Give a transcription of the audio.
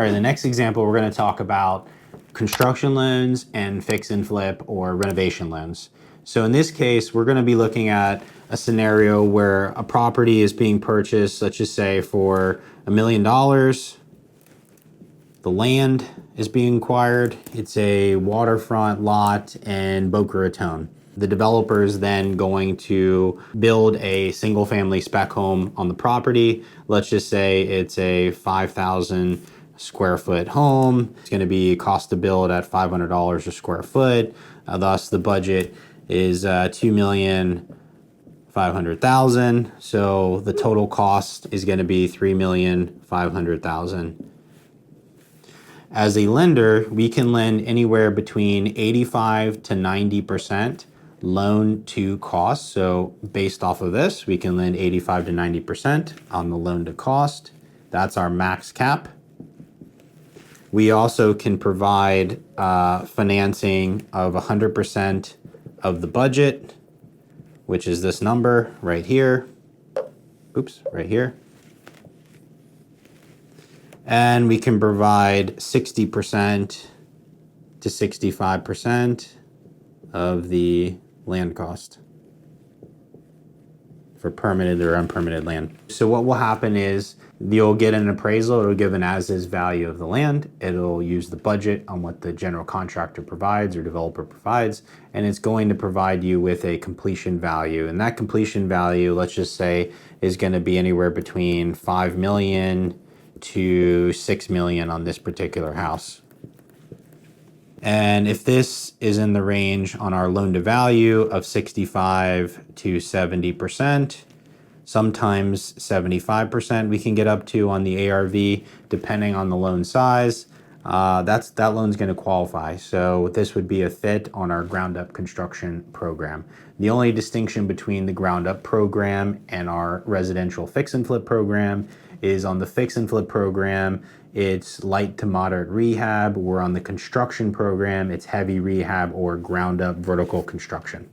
All right, the next example, we're going to talk about construction loans and fix and flip or renovation loans. So in this case, we're going to be looking at a scenario where a property is being purchased, let's just say for $1 million. The land is being acquired. It's a waterfront lot in Boca Raton. The developer is then going to build a single family spec home on the property. Let's just say it's a 5,000 square foot home. It's going to be cost to build at $500 a square foot. Thus the budget is $2,500,000. So the total cost is going to be $3,500,000. As a lender, we can lend anywhere between 85 to 90% loan to cost. So based off of this, we can lend 85 to 90% on the loan to cost. That's our max cap. We also can provide financing of 100% of the budget, which is this number right here. Oops, right here. And we can provide 60% to 65% of the land cost for permitted or unpermitted land. So what will happen is you'll get an appraisal. It'll give an as-is value of the land. It'll use the budget on what the general contractor provides or developer provides, and it's going to provide you with a completion value. And that completion value, let's just say, is going to be anywhere between $5 million to $6 million on this particular house. And if this is in the range on our loan to value of 65 to 70%, sometimes 75% we can get up to on the ARV, depending on the loan size, that loan's going to qualify. So this would be a fit on our ground up construction program. The only distinction between the ground up program and our residential fix and flip program is on the fix and flip program, it's light to moderate rehab, where on the construction program, it's heavy rehab or ground up vertical construction.